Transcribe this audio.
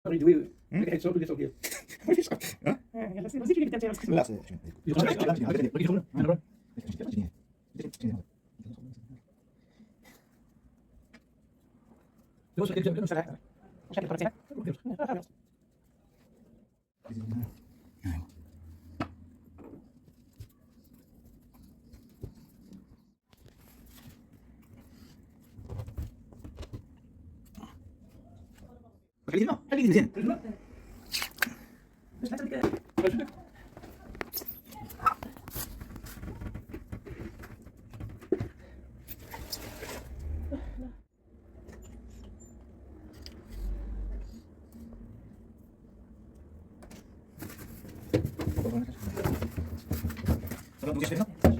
What do you do? Ik eet zo, doe dit ook hier. Ja? Ja, dat is niet de Laatste. Je gaat het Kali no, kali din. Sarap mo kasi no?